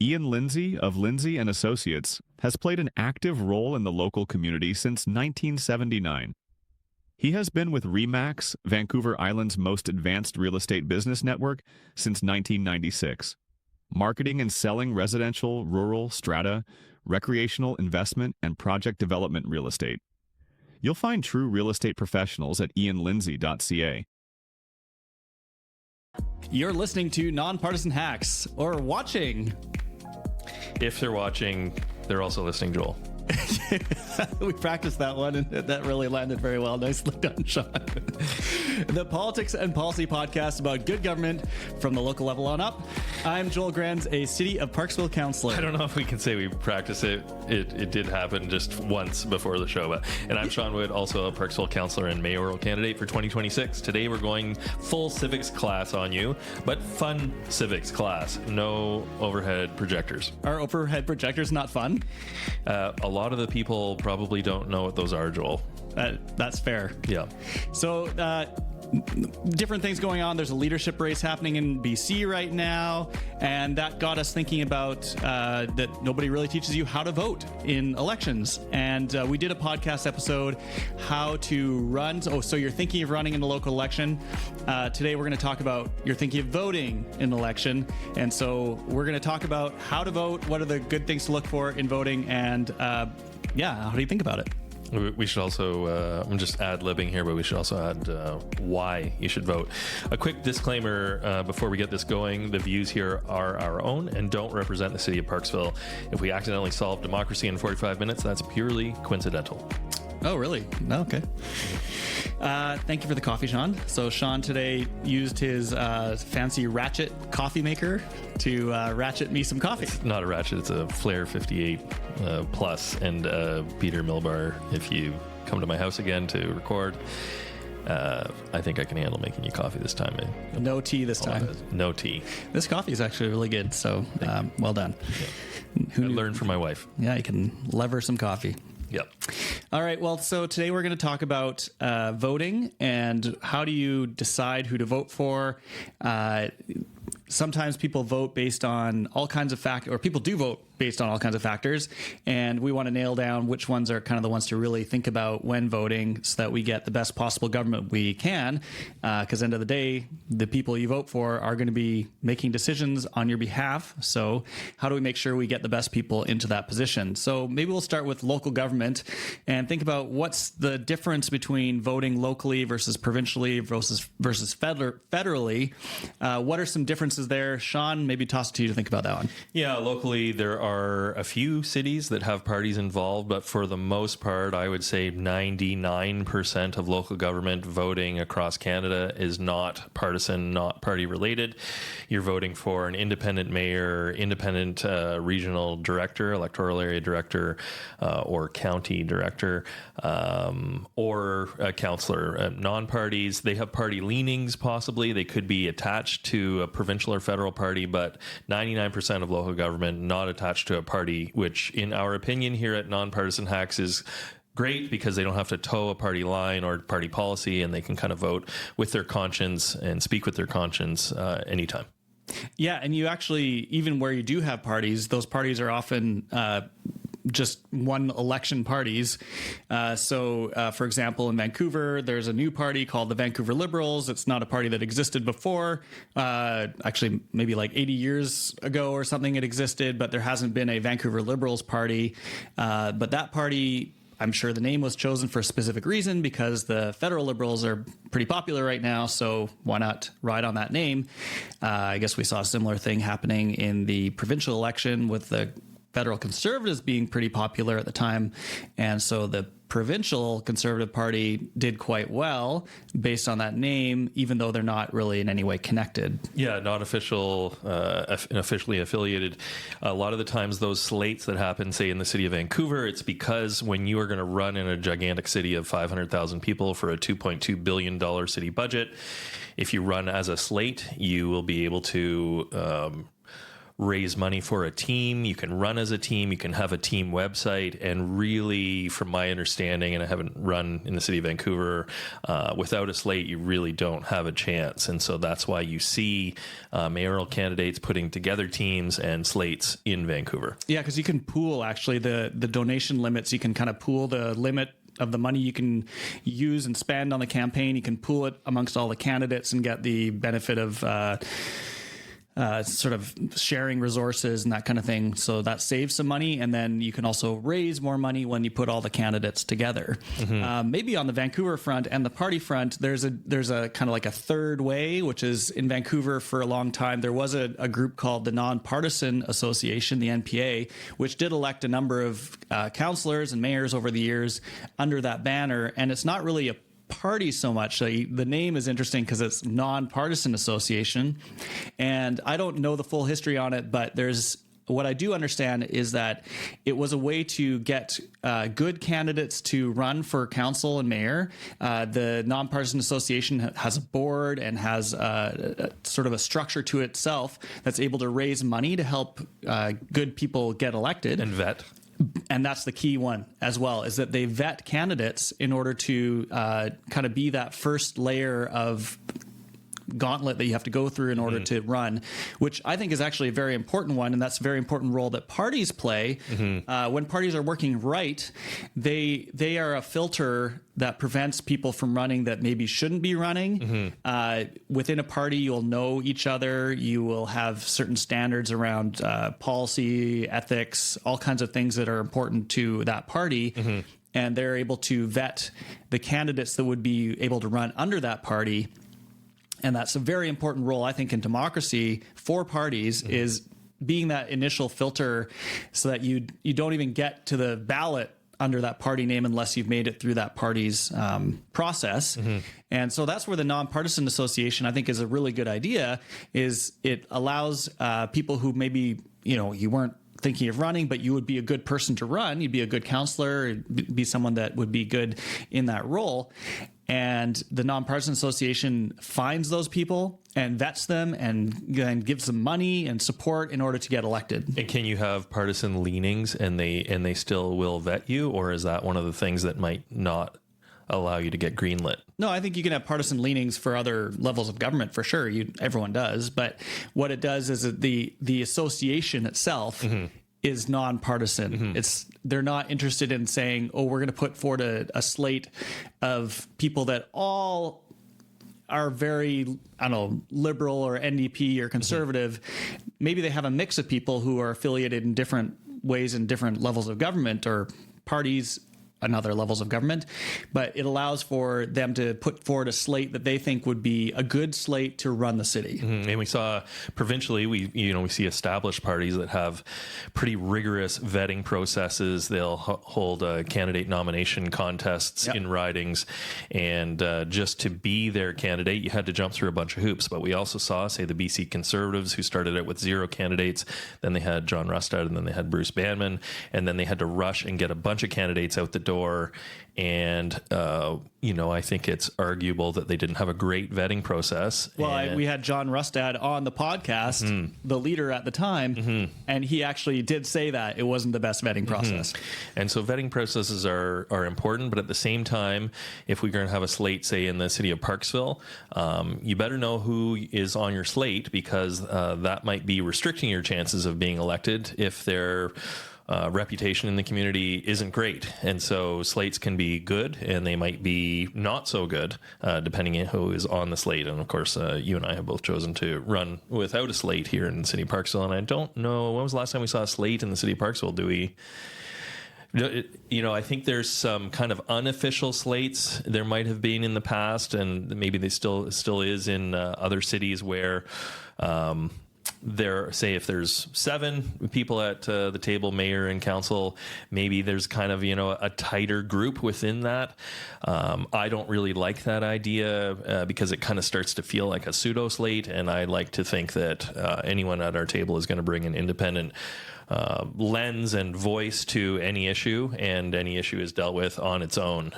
Ian Lindsay of Lindsay and Associates has played an active role in the local community since 1979. He has been with RE/MAX, Vancouver Island's most advanced real estate business network, since 1996, marketing and selling residential, rural, strata, recreational, investment, and project development real estate. You'll find true real estate professionals at ianlindsay.ca. You're listening to Nonpartisan Hacks, or watching. If they're watching, they're also listening, Joel. We practiced that one, and that really landed very well. Nicely done, Sean. The Politics and Policy podcast about good government from the local level on up. I'm Joel Grenz, a City of Parksville councillor. I don't know if we can say we practiced it. It did happen just once before the show. And I'm Sean Wood, also a Parksville councillor and mayoral candidate for 2026. Today we're going full civics class on you, but fun civics class. No overhead projectors. Are overhead projectors not fun? A lot of the people probably don't know what those are, Joel. That's fair. Yeah. So, different things going on. There's a leadership race happening in BC right now, and that got us thinking about that nobody really teaches you how to vote in elections. And we did a podcast episode, how to run. So you're thinking of running in a local election. Today we're going to talk about you're thinking of voting in an election. And so we're going to talk about how to vote, what are the good things to look for in voting, and how do you think about it? We should also, I'm just ad-libbing here, but we should also add why you should vote. A quick disclaimer before we get this going. The views here are our own and don't represent the city of Parksville. If we accidentally solve democracy in 45 minutes, that's purely coincidental. Oh, really? No, okay. Thank you for the coffee, Sean. So Sean today used his fancy ratchet coffee maker to ratchet me some coffee. It's not a ratchet, it's a Flair 58 Plus and Peter Milbar. If you come to my house again to record, I think I can handle making you coffee this time. No tea this time. No tea. This coffee is actually really good, so well done. Yeah. I learned from my wife. Yeah, you can lever some coffee. Yep. All right. Well, so today we're going to talk about voting and how do you decide who to vote for. Sometimes people vote based on all kinds of factors, or people do vote based on all kinds of factors, and we want to nail down which ones are kind of the ones to really think about when voting so that we get the best possible government we can, because end of the day, the people you vote for are going to be making decisions on your behalf. So how do we make sure we get the best people into that position? So maybe we'll start with local government and think about what's the difference between voting locally versus provincially versus federally. What are some differences there? Sean, maybe toss it to you to think about that one. Yeah, locally there are a few cities that have parties involved, but for the most part, I would say 99% of local government voting across Canada is not partisan, not party related. You're voting for an independent mayor, independent regional director, electoral area director, or county director, or a councillor. Non-parties, they have party leanings possibly. They could be attached to a provincial or federal party, but 99% of local government not attached to a party, which in our opinion here at Nonpartisan Hacks is great because they don't have to toe a party line or party policy, and they can kind of vote with their conscience and speak with their conscience anytime. Yeah, and you actually, even where you do have parties, those parties are often just one election parties. For example, in Vancouver, there's a new party called the Vancouver Liberals. It's not a party that existed before. Actually, maybe like 80 years ago or something it existed, but there hasn't been a Vancouver Liberals party. But that party, I'm sure the name was chosen for a specific reason because the federal Liberals are pretty popular right now, so why not ride on that name? I guess we saw a similar thing happening in the provincial election with the federal Conservatives being pretty popular at the time, and so the provincial Conservative Party did quite well based on that name, even though they're not really in any way connected. Yeah, not officially affiliated. A lot of the times those slates that happen, say in the city of Vancouver, it's because when you are going to run in a gigantic city of 500,000 people for a $2.2 billion city budget, if you run as a slate, you will be able to raise money for a team. You can run as a team. You can have a team website. And really, from my understanding, and I haven't run in the city of Vancouver, without a slate, you really don't have a chance. And so that's why you see mayoral candidates putting together teams and slates in Vancouver. Yeah, because you can pool, actually, the donation limits. You can kind of pool the limit of the money you can use and spend on the campaign. You can pool it amongst all the candidates and get the benefit of sort of sharing resources and that kind of thing. So that saves some money. And then you can also raise more money when you put all the candidates together. Maybe on the Vancouver front and the party front, there's a kind of like a third way, which is in Vancouver for a long time. There was a group called the Nonpartisan Association, the NPA, which did elect a number of councillors and mayors over the years under that banner. And it's not really a party so much. The name is interesting because it's Nonpartisan Association, and I don't know the full history on it, but what I do understand is that it was a way to get good candidates to run for council and mayor. The Nonpartisan Association has a board and has sort of a structure to itself that's able to raise money to help good people get elected. And vet. And that's the key one as well, is that they vet candidates in order to kind of be that first layer of gauntlet that you have to go through in order to run, which I think is actually a very important one. And that's a very important role that parties play. When parties are working right, they are a filter that prevents people from running that maybe shouldn't be running. Within a party, you'll know each other. You will have certain standards around policy, ethics, all kinds of things that are important to that party. And they're able to vet the candidates that would be able to run under that party. And that's a very important role, I think, in democracy for parties, is being that initial filter so that you don't even get to the ballot under that party name unless you've made it through that party's process. And so that's where the Nonpartisan Association, I think, is a really good idea, is it allows people who maybe, you weren't thinking of running, but you would be a good person to run. You'd be a good counselor, be someone that would be good in that role. And the Nonpartisan Association finds those people and vets them and then gives them money and support in order to get elected. And can you have partisan leanings and they still will vet you, or is that one of the things that might not allow you to get greenlit? No, I think you can have partisan leanings for other levels of government for sure. Everyone does, but what it does is that the association itself is nonpartisan. They're not interested in saying, oh, we're going to put forward a slate of people that all are very, liberal or NDP or conservative. Maybe they have a mix of people who are affiliated in different ways in different levels of government or parties and other levels of government, but it allows for them to put forward a slate that they think would be a good slate to run the city. And we saw provincially, we see established parties that have pretty rigorous vetting processes. They'll hold candidate nomination contests in ridings, and just to be their candidate, you had to jump through a bunch of hoops. But we also saw, say, the BC Conservatives, who started out with 0 candidates, then they had John Rustad, and then they had Bruce Banman, and then they had to rush and get a bunch of candidates out the door. And, I think it's arguable that they didn't have a great vetting process. Well, we had John Rustad on the podcast, the leader at the time, and he actually did say that it wasn't the best vetting process. And so vetting processes are important, but at the same time, if we're going to have a slate, say, in the city of Parksville, you better know who is on your slate, because that might be restricting your chances of being elected if they're reputation in the community isn't great. And so slates can be good and they might be not so good, depending on who is on the slate. And of course, you and I have both chosen to run without a slate here in the city of Parksville. And I don't know, when was the last time we saw a slate in the city of Parksville? Do we... I think there's some kind of unofficial slates there might have been in the past, and maybe they still is in other cities where say if there's 7 people at the table, mayor and council, maybe there's kind of, a tighter group within that. I don't really like that idea because it kind of starts to feel like a pseudo slate. And I like to think that anyone at our table is going to bring an independent lens and voice to any issue, and any issue is dealt with on its own.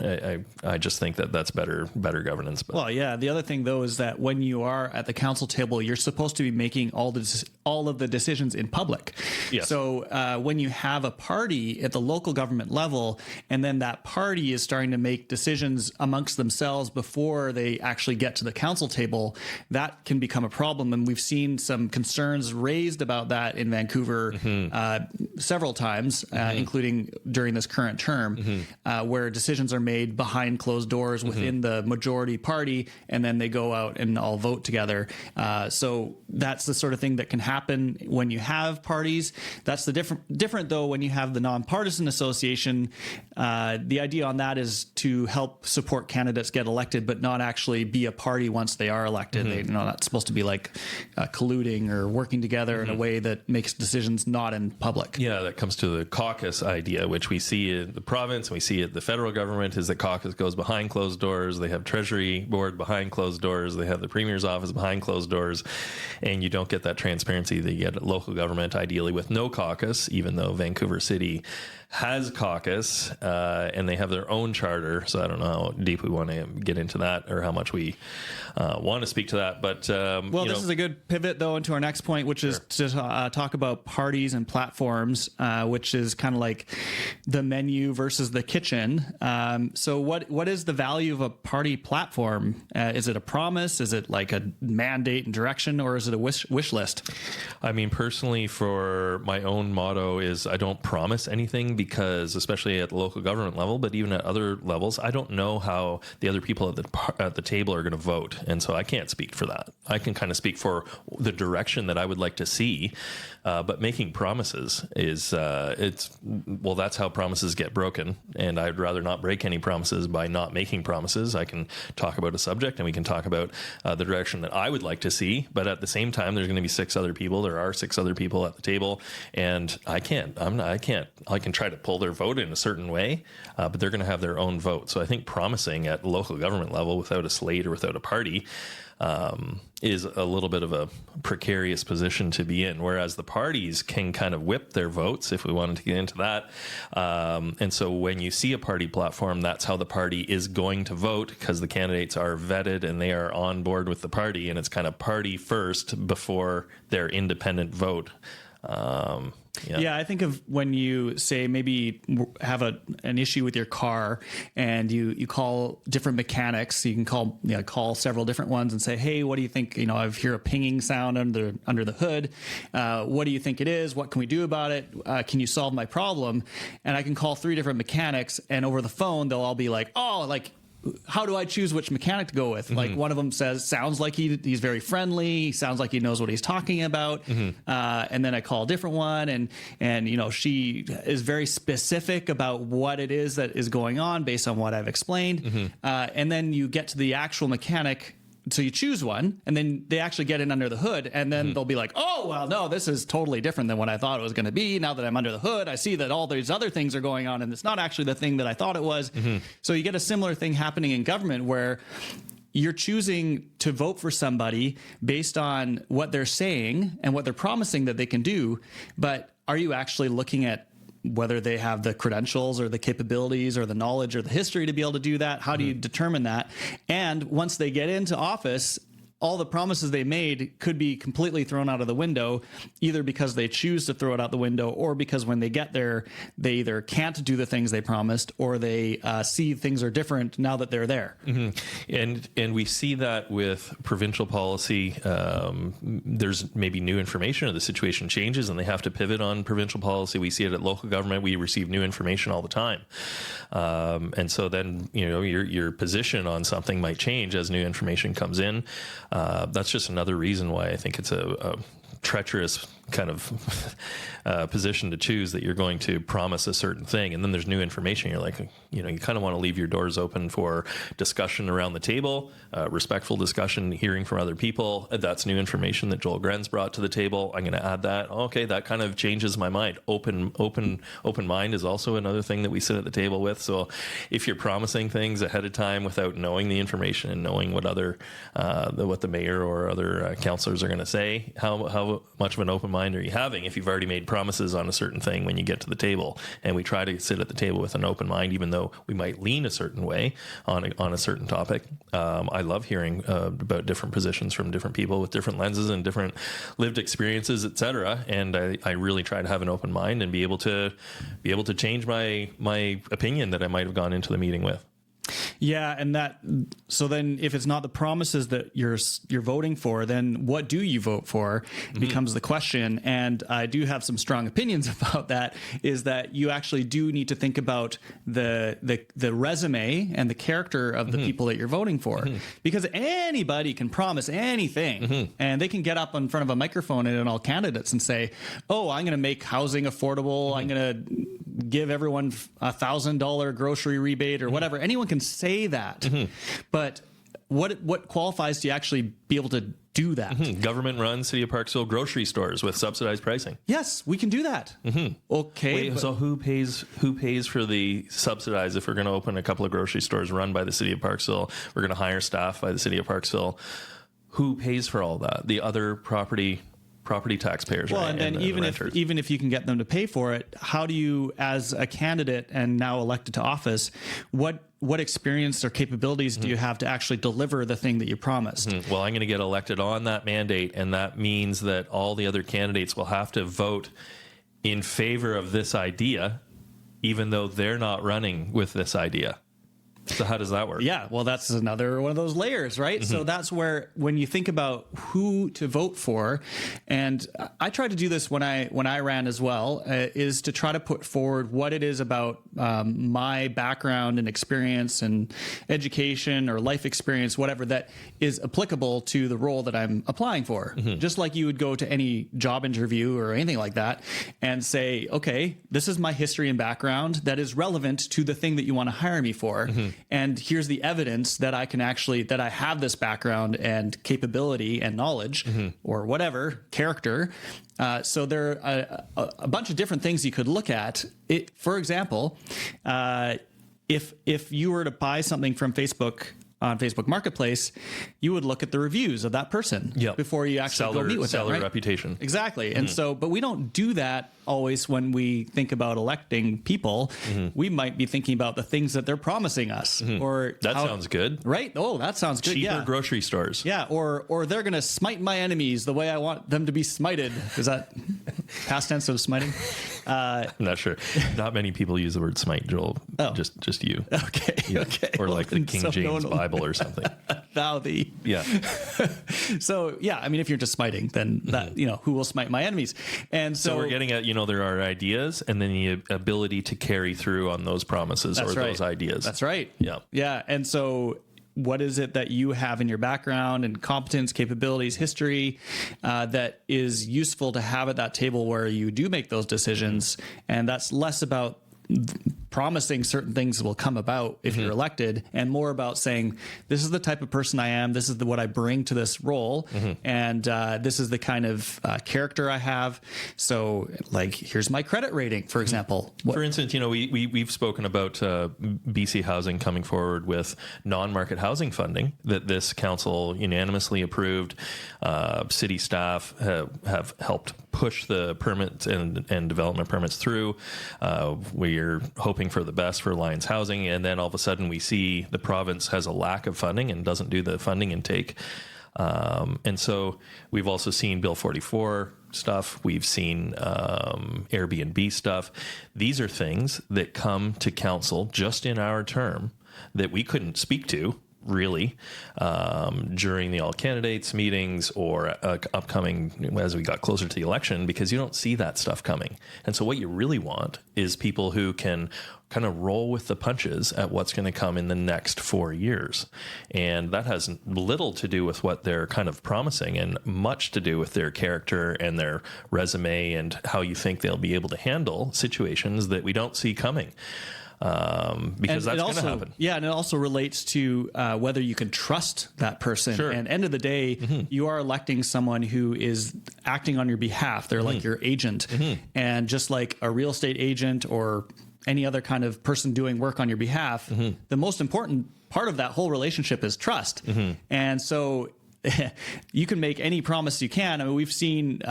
I just think that that's better governance. But. Well, yeah. The other thing, though, is that when you are at the council table, you're supposed to be making all of the decisions in public. Yes. So when you have a party at the local government level, and then that party is starting to make decisions amongst themselves before they actually get to the council table, that can become a problem. And we've seen some concerns raised about that in Vancouver several times, including during this current term, where decisions are made behind closed doors within the majority party, and then they go out and all vote together. So that's the sort of thing that can happen when you have parties. That's the different though when you have the Nonpartisan Association. The idea on that is to help support candidates get elected, but not actually be a party once they are elected. They're not supposed to be like colluding or working together in a way that makes decisions not in public. Yeah, that comes to the caucus idea, which we see in the province and we see at the federal government, is that caucus goes behind closed doors. They have Treasury Board behind closed doors. They have the Premier's office behind closed doors. And you don't get that transparency that you get at local government, ideally with no caucus, even though Vancouver City has caucus and they have their own charter. So I don't know how deep we want to get into that or how much we want to speak to that. But this is a good pivot though into our next point, which is to talk about parties and platforms, which is kind of like the menu versus the kitchen. So what is the value of a party platform? Is it a promise? Is it like a mandate and direction, or is it a wish list? I mean, personally, for my own motto is I don't promise anything, because especially at the local government level, but even at other levels, I don't know how the other people at the table are going to vote. And so I can't speak for that. I can kind of speak for the direction that I would like to see. But making promises is, that's how promises get broken. And I'd rather not break any promises by not making promises. I can talk about a subject and we can talk about the direction that I would like to see. But at the same time, there's going to be 6 other people. There are 6 other people at the table. And I can try to pull their vote in a certain way, but they're going to have their own vote. So I think promising at local government level without a slate or without a party is a little bit of a precarious position to be in, whereas the parties can kind of whip their votes, if we wanted to get into that. And so when you see a party platform, that's how the party is going to vote, because the candidates are vetted and they are on board with the party, and it's kind of party first before their independent vote. Yeah, I think of when you say maybe have an issue with your car and you call different mechanics. You can call several different ones and say, hey, what do you think? I hear a pinging sound under the hood. What do you think it is? What can we do about it? Can you solve my problem? And I can call 3 different mechanics, and over the phone they'll all be like, how do I choose which mechanic to go with? Like one of them sounds like he's very friendly. He sounds like he knows what he's talking about. And then I call a different one, and she is very specific about what it is that is going on based on what I've explained. And then you get to the actual mechanic. So you choose one, and then they actually get in under the hood, and then they'll be like, oh, well, no, this is totally different than what I thought it was going to be. Now that I'm under the hood, I see that all these other things are going on, and it's not actually the thing that I thought it was. So you get a similar thing happening in government where you're choosing to vote for somebody based on what they're saying and what they're promising that they can do. But are you actually looking at whether they have the credentials or the capabilities or the knowledge or the history to be able to do that? How do you determine that? And once they get into office, all the promises they made could be completely thrown out of the window, either because they choose to throw it out the window, or because when they get there, they either can't do the things they promised, or they see things are different now that they're there. And we see that with provincial policy. There's maybe new information, or the situation changes and they have to pivot on provincial policy. We see it at local government. We receive new information all the time. And so then, your position on something might change as new information comes in. That's just another reason why I think it's a treacherous kind of position to choose, that you're going to promise a certain thing and then there's new information. You're like, you kind of want to leave your doors open for discussion around the table, respectful discussion, hearing from other people. That's new information that Joel Grenz brought to the table. I'm going to add that. Okay, that kind of changes my mind. Open mind is also another thing that we sit at the table with. So if you're promising things ahead of time without knowing the information and knowing what the mayor or other councillors are going to say, how much of an open mind are you having if you've already made promises on a certain thing when you get to the table? And we try to sit at the table with an open mind, even though we might lean a certain way on a certain topic. I love hearing about different positions from different people with different lenses and different lived experiences, etc. And I really try to have an open mind and be able to change my opinion that I might have gone into the meeting with. Yeah, and so then if it's not the promises that you're voting for, then what do you vote for becomes the question. And I do have some strong opinions about that, is that you actually do need to think about the resume and the character of the people that you're voting for, because anybody can promise anything, and they can get up in front of a microphone and all candidates and say, oh, I'm going to make housing affordable. I'm going to give everyone $1,000 grocery rebate or whatever. Anyone can say that, but what qualifies to actually be able to do that? Government-run City of Parksville grocery stores with subsidized pricing. Yes, we can do that. Okay. Wait, so who pays for the subsidized? If we're going to open a couple of grocery stores run by the City of Parksville, we're going to hire staff by the City of Parksville. Who pays for all that? The other property taxpayers. Well, right? and then even if you can get them to pay for it, how do you, as a candidate and now elected to office, what experience or capabilities do you have to actually deliver the thing that you promised? Well, I'm going to get elected on that mandate, and that means that all the other candidates will have to vote in favor of this idea, even though they're not running with this idea. So how does that work? Yeah, well, that's another one of those layers, right? So that's where, when you think about who to vote for, and I tried to do this when I ran as well, is to try to put forward what it is about my background and experience and education or life experience, whatever, that is applicable to the role that I'm applying for. Just like you would go to any job interview or anything like that and say, okay, this is my history and background that is relevant to the thing that you want to hire me for. And here's the evidence that I have this background and capability and knowledge or whatever, character. So there are a bunch of different things you could look at. For example, if you were to buy something from Facebook on Facebook Marketplace, you would look at the reviews of that person before you actually go meet with them, right? Reputation. Exactly. And so, but we don't do that always when we think about electing people. We might be thinking about the things that they're promising us, or sounds good, right? Oh, that sounds good. Cheaper grocery stores. Yeah. Or they're going to smite my enemies the way I want them to be smited. Is that past tense of smiting? I'm not sure. Not many people use the word smite, Joel. Oh. Just you. Okay. Yeah. Okay. Or like the King James Bible or something. Thou thee. Yeah. So yeah, I mean, if you're just smiting, then that, who will smite my enemies? And so we're getting at, there are ideas and then the ability to carry through on those promises those ideas. That's right. Yeah. Yeah. And so what is it that you have in your background and competence, capabilities, history that is useful to have at that table where you do make those decisions? And that's less about promising certain things will come about if you're elected, and more about saying, this is the type of person I am, this is what I bring to this role, and this is the kind of character I have. So, like, here's my credit rating, for example. For instance, we've spoken about BC Housing coming forward with non-market housing funding that this council unanimously approved. City staff have helped push the permits and development permits through. We're hoping for the best for Alliance Housing, and then all of a sudden we see the province has a lack of funding and doesn't do the funding intake. And so we've also seen Bill 44 stuff. We've seen Airbnb stuff. These are things that come to council just in our term that we couldn't speak to really during the all candidates meetings or upcoming as we got closer to the election, because you don't see that stuff coming. And so what you really want is people who can kind of roll with the punches at what's going to come in the next 4 years. And that has little to do with what they're kind of promising and much to do with their character and their resume and how you think they'll be able to handle situations that we don't see coming. Because that's going to happen. Yeah, and it also relates to whether you can trust that person. Sure. And end of the day, you are electing someone who is acting on your behalf. They're like your agent. And just like a real estate agent or any other kind of person doing work on your behalf, the most important part of that whole relationship is trust. And so you can make any promise you can. I mean, we've seen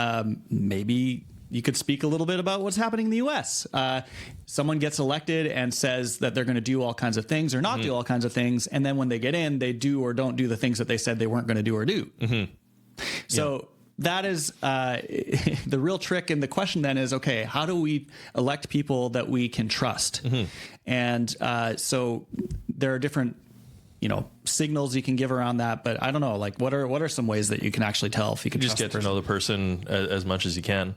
maybe you could speak a little bit about what's happening in the U.S. Someone gets elected and says that they're going to do all kinds of things or not do all kinds of things. And then when they get in, they do or don't do the things that they said they weren't going to do or do. So that is the real trick. And the question then is, okay, how do we elect people that we can trust? And so there are different signals you can give around that, but I don't know, like what are some ways that you can actually tell if you can just get to know the person as much as you can.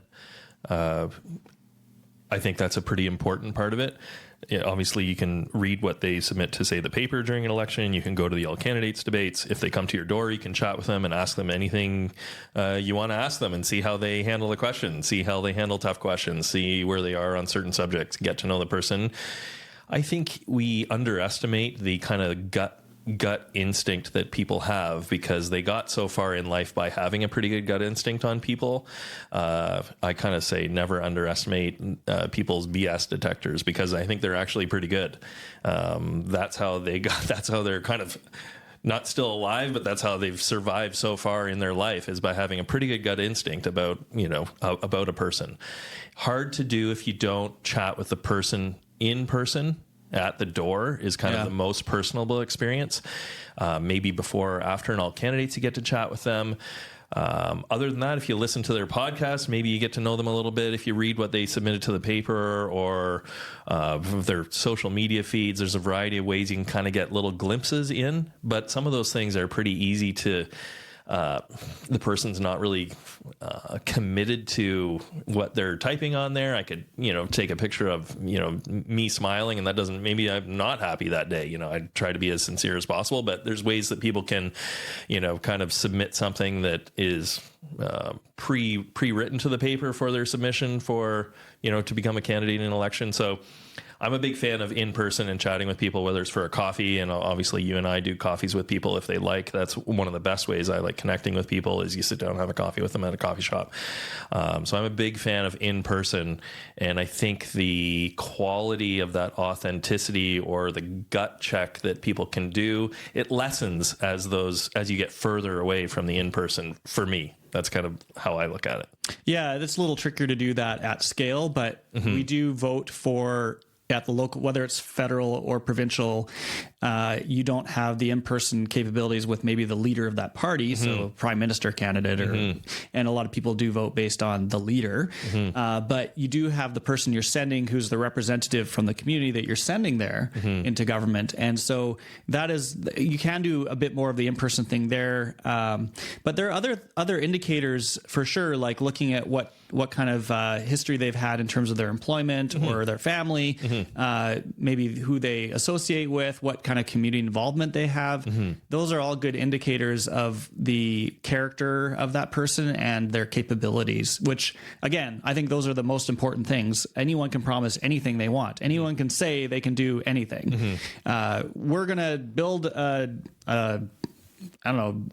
I think that's a pretty important part of it. Obviously, you can read what they submit to, say, the paper during an election. You can go to the all candidates debates. If they come to your door, you can chat with them and ask them anything you want to ask them and see how they handle the question, see how they handle tough questions, see where they are on certain subjects, get to know the person. I think we underestimate the kind of gut instinct that people have because they got so far in life by having a pretty good gut instinct on people. I kind of say never underestimate people's BS detectors because I think they're actually pretty good. That's how they're kind of not still alive, but that's how they've survived so far in their life is by having a pretty good gut instinct about a person. Hard to do if you don't chat with the person in person. At the door is kind of the most personable experience. Maybe before or after and all candidates, you get to chat with them. Other than that, if you listen to their podcast, maybe you get to know them a little bit. If you read what they submitted to the paper or their social media feeds, there's a variety of ways you can kind of get little glimpses in. But some of those things are pretty easy to the person's not really committed to what they're typing on there. I could, take a picture of, me smiling and that doesn't, maybe I'm not happy that day. I try to be as sincere as possible, but there's ways that people can, kind of submit something that is pre-written to the paper for their submission for, to become a candidate in an election. So I'm a big fan of in-person and chatting with people, whether it's for a coffee, and obviously you and I do coffees with people if they like. That's one of the best ways I like connecting with people is you sit down and have a coffee with them at a coffee shop. So I'm a big fan of in-person, and I think the quality of that authenticity or the gut check that people can do, it lessens as you get further away from the in-person for me. That's kind of how I look at it. Yeah, it's a little trickier to do that at scale, but we do vote for at the local, whether it's federal or provincial, you don't have the in-person capabilities with maybe the leader of that party, so prime minister candidate, and a lot of people do vote based on the leader, but you do have the person you're sending who's the representative from the community that you're sending there into government. And so that is, you can do a bit more of the in-person thing there, but there are other indicators for sure, like looking at what kind of history they've had in terms of their employment or their family, maybe who they associate with, what kind of community involvement they have. Those are all good indicators of the character of that person and their capabilities, which, again, I think those are the most important things. Anyone can promise anything they want. Anyone can say they can do anything. We're going to build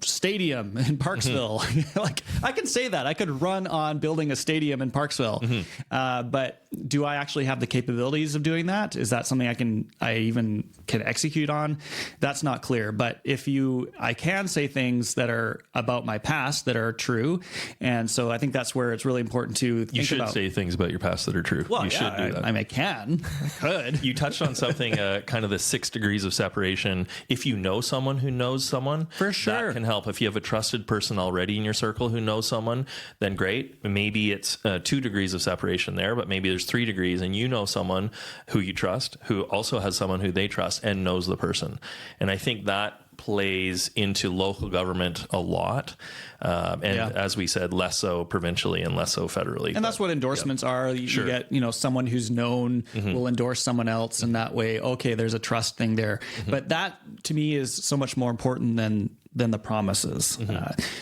stadium in Parksville. Like I can say that I could run on building a stadium in Parksville, but do I actually have the capabilities of doing that? Is that something I even can execute on? That's not clear. But I can say things that are about my past that are true. And so I think that's where it's really important to think about. You should say things about your past that are true. Well, you should do that. I could. You touched on something, kind of the 6 degrees of separation. If you know someone who knows someone, for sure, that can help. If you have a trusted person already in your circle who knows someone, then great. Maybe it's 2 degrees of separation there, but maybe there's 3 degrees and you know someone who you trust, who also has someone who they trust and knows the person. And I think that plays into local government a lot. As we said, less so provincially and less so federally. And that's what endorsements are. You get, someone who's known will endorse someone else. And that way, okay, there's a trust thing there. But that to me is so much more important than the promises.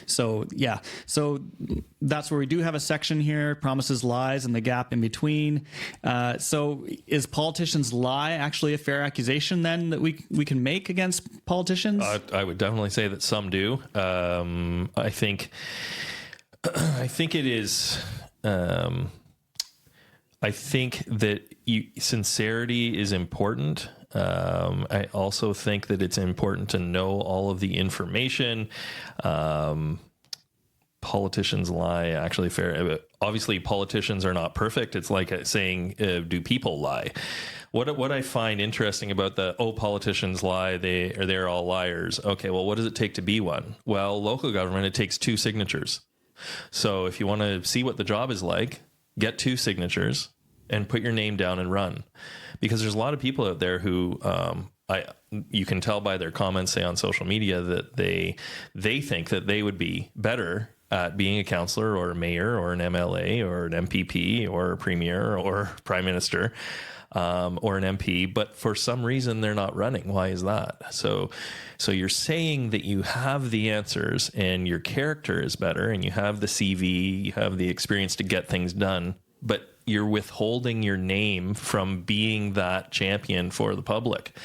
So that's where we do have a section here, promises, lies, and the gap in between. So is politicians lie actually a fair accusation then that we can make against politicians? I would definitely say that some do. I think it is. I think that sincerity is important. I also think that it's important to know all of the information. Politicians lie, actually. Obviously, politicians are not perfect. It's like saying, do people lie? What I find interesting about politicians lie, they're all liars. Okay, well, what does it take to be one? Well, local government, it takes 2 signatures. So if you want to see what the job is like, get 2 signatures and put your name down and run. Because there's a lot of people out there who you can tell by their comments, say on social media, that they think that they would be better at being a councillor or a mayor or an MLA or an MPP or a premier or prime minister or an MP, but for some reason they're not running. Why is that? So you're saying that you have the answers and your character is better and you have the CV, you have the experience to get things done, but you're withholding your name from being that champion for the public.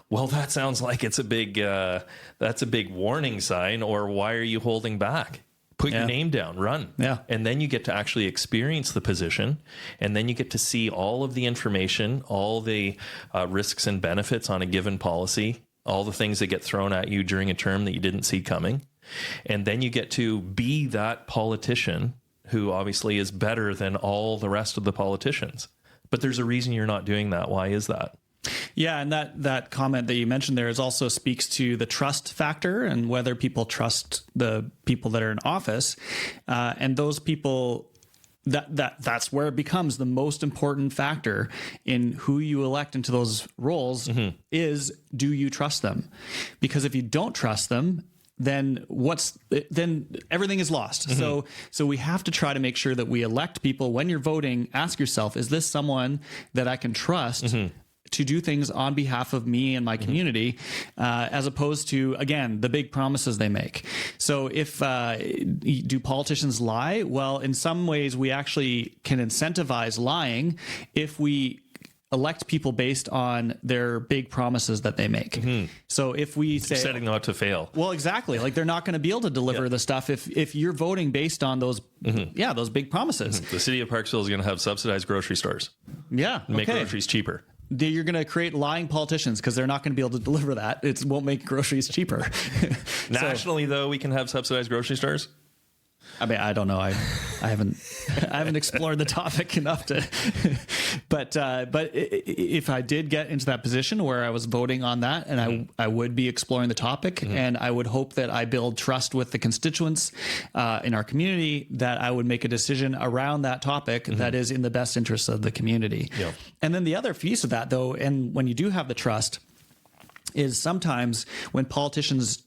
Well, that sounds like it's that's a big warning sign. Or why are you holding back? Put your name down, run. Yeah. And then you get to actually experience the position. And then you get to see all of the information, all the risks and benefits on a given policy, all the things that get thrown at you during a term that you didn't see coming. And then you get to be that politician who obviously is better than all the rest of the politicians. But there's a reason you're not doing that. Why is that? Yeah, and that comment that you mentioned there also speaks to the trust factor and whether people trust the people that are in office, and those people. That's where it becomes the most important factor in who you elect into those roles. Is, do you trust them? Because if you don't trust them, then everything is lost. So we have to try to make sure that we elect people. When you're voting, ask yourself, is this someone that I can trust to do things on behalf of me and my community, as opposed to, again, the big promises they make. So do politicians lie? Well, in some ways we actually can incentivize lying if we elect people based on their big promises that they make. So if we say, setting them up to fail. Well, exactly. Like they're not going to be able to deliver the stuff if you're voting based on those, those big promises. The city of Parksville is going to have subsidized grocery stores. Yeah. Make groceries cheaper. You're going to create lying politicians because they're not going to be able to deliver that. It won't make groceries cheaper. Nationally, though, we can have subsidized grocery stores. I mean, I don't know. I haven't explored the topic enough to, but if I did get into that position where I was voting on that, and I would be exploring the topic, and I would hope that I build trust with the constituents in our community, that I would make a decision around that topic that is in the best interest of the community. Yeah. And then the other piece of that, though, and when you do have the trust, is sometimes when politicians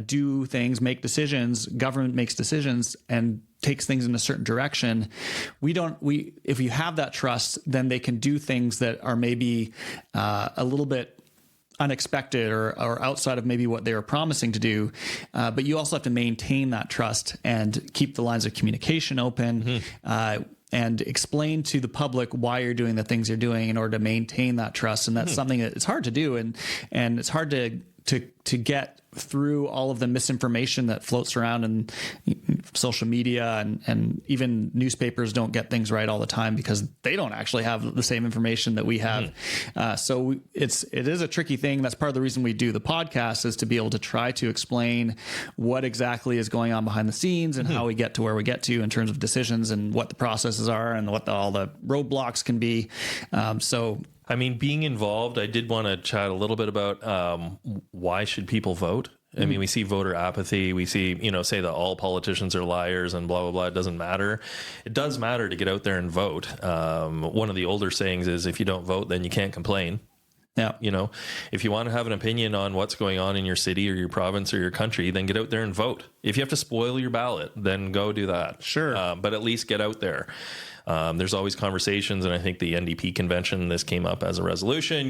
do things, make decisions, government makes decisions and takes things in a certain direction, if you have that trust, then they can do things that are maybe a little bit unexpected or outside of maybe what they were promising to do. But you also have to maintain that trust and keep the lines of communication open, and explain to the public why you're doing the things you're doing in order to maintain that trust. And that's something that it's hard to do. And it's hard to get through all of the misinformation that floats around in social media, and even newspapers don't get things right all the time because they don't actually have the same information that we have. So it is a tricky thing. That's part of the reason we do the podcast, is to be able to try to explain what exactly is going on behind the scenes and how we get to where we get to in terms of decisions and what the processes are and what all the roadblocks can be. I mean, being involved, I did want to chat a little bit about why should people vote? I mean, we see voter apathy. We see, say that all politicians are liars and blah, blah, blah. It doesn't matter. It does matter to get out there and vote. One of the older sayings is, if you don't vote, then you can't complain. Yeah. If you want to have an opinion on what's going on in your city or your province or your country, then get out there and vote. If you have to spoil your ballot, then go do that. Sure. But at least get out there. There's always conversations, and I think the NDP convention, this came up as a resolution,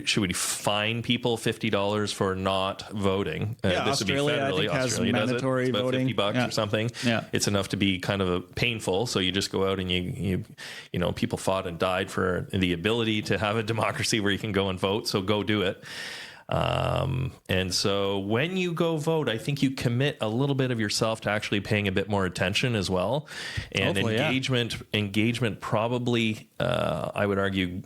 should we fine people $50 for not voting? Yeah, this Australia, would be federally. I think, has Australia mandatory does it. It's about voting. $50 or something. Yeah. It's enough to be kind of painful. So you just go out and you people fought and died for the ability to have a democracy where you can go and vote. So go do it. And so when you go vote, I think you commit a little bit of yourself to actually paying a bit more attention as well. And engagement probably, I would argue,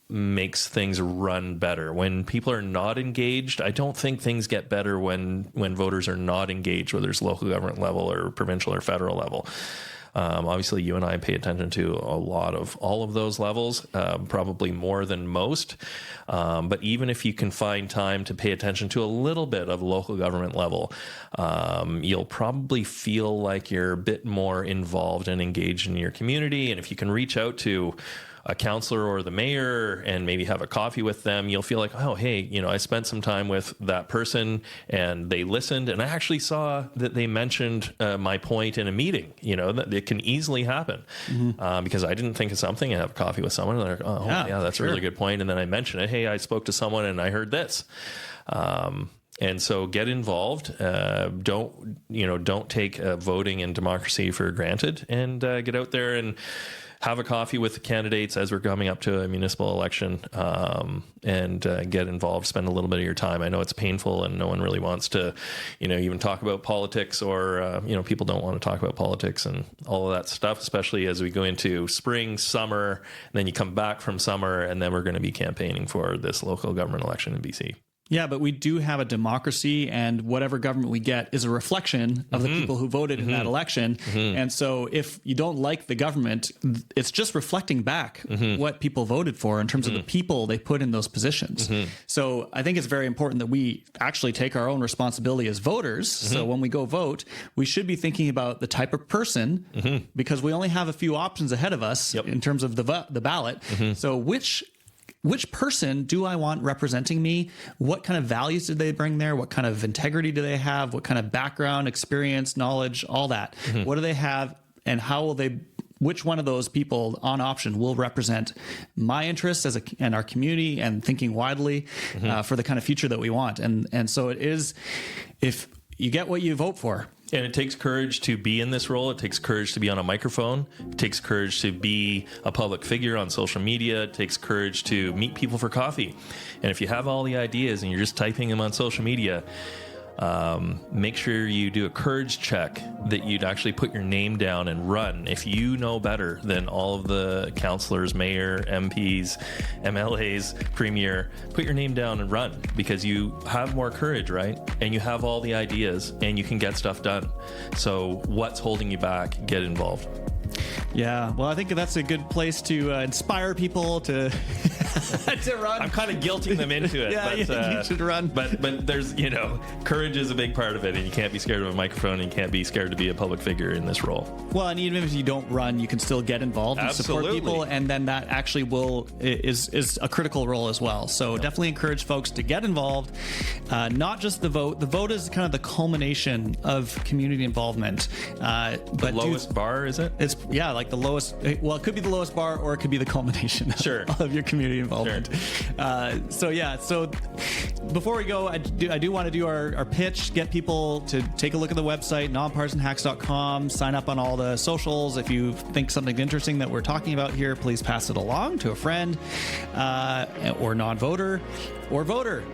makes things run better. When people are not engaged, I don't think things get better when voters are not engaged, whether it's local government level or provincial or federal level. Obviously, you and I pay attention to a lot of all of those levels, probably more than most. But even if you can find time to pay attention to a little bit of local government level, you'll probably feel like you're a bit more involved and engaged in your community. And if you can reach out to a councillor or the mayor and maybe have a coffee with them, you'll feel like, oh, hey, I spent some time with that person and they listened, and I actually saw that they mentioned my point in a meeting. That it can easily happen because I didn't think of something and have coffee with someone and they're like, oh yeah, that's sure. a really good point. And then I mention it. Hey, I spoke to someone and I heard this. And so get involved. Don't take voting and democracy for granted, and get out there and have a coffee with the candidates as we're coming up to a municipal election, and get involved, spend a little bit of your time. I know it's painful and no one really wants to, even talk about politics, or, people don't want to talk about politics and all of that stuff, especially as we go into spring, summer, and then you come back from summer, and then we're going to be campaigning for this local government election in BC. Yeah, but we do have a democracy, and whatever government we get is a reflection of the people who voted in that election. And so if you don't like the government, it's just reflecting back what people voted for in terms of the people they put in those positions. So I think it's very important that we actually take our own responsibility as voters. So when we go vote, we should be thinking about the type of person, because we only have a few options ahead of us in terms of the ballot. So which person do I want representing me? What kind of values did they bring there? What kind of integrity do they have? What kind of background, experience, knowledge, all that? What do they have, and how will they, which one of those people on option will represent my interests and our community, and thinking widely for the kind of future that we want? And so it is, if you get what you vote for. And it takes courage to be in this role. It takes courage to be on a microphone. It takes courage to be a public figure on social media. It takes courage to meet people for coffee. And if you have all the ideas and you're just typing them on social media, make sure you do a courage check that you'd actually put your name down and run. If you know better than all of the councillors, mayor, MPs, MLAs, premier, put your name down and run, because you have more courage, right? And you have all the ideas and you can get stuff done. So what's holding you back? Get involved. Yeah, well, I think that's a good place to inspire people to to run. I'm kind of guilting them into it. Yeah, but, you should run. But there's, courage is a big part of it, and you can't be scared of a microphone, and you can't be scared to be a public figure in this role. Well, and even if you don't run, you can still get involved and support people, and then that actually is a critical role as well. So definitely encourage folks to get involved, not just the vote. The vote is kind of the culmination of community involvement. But the lowest bar, is it? It's like the lowest. Well, it could be the lowest bar, or it could be the culmination of your community involvement. Sure. So before we go, I do want to do our pitch, get people to take a look at the website, nonpartisanhacks.com, sign up on all the socials. If you think something interesting that we're talking about here, please pass it along to a friend, or non-voter, or voter.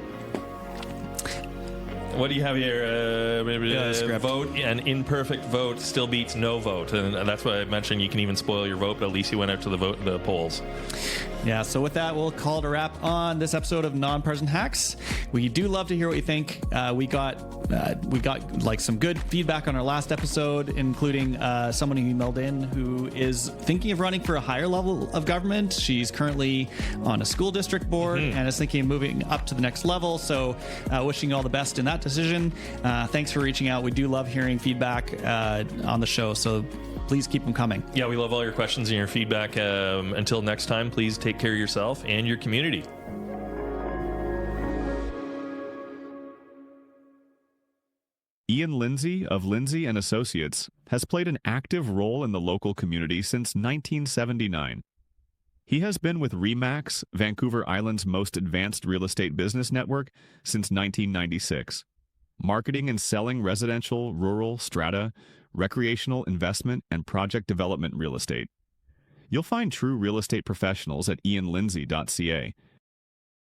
What do you have here? Vote, an imperfect vote still beats no vote. And that's what I mentioned. You can even spoil your vote, but at least you went out to the polls. Yeah, so with that, we'll call it a wrap on this episode of Nonpartisan Hacks. We do love to hear what you think. We got some good feedback on our last episode, including someone who emailed in who is thinking of running for a higher level of government. She's currently on a school district board and is thinking of moving up to the next level. So wishing you all the best in that decision. Thanks for reaching out. We do love hearing feedback on the show, so please keep them coming. Yeah, we love all your questions and your feedback. Until next time, please take care of yourself and your community. Ian Lindsay of Lindsay and Associates has played an active role in the local community since 1979. He has been with RE/MAX, Vancouver Island's most advanced real estate business network, since 1996, marketing and selling residential, rural, strata, recreational, investment, and project development real estate. You'll find true real estate professionals at ianlindsay.ca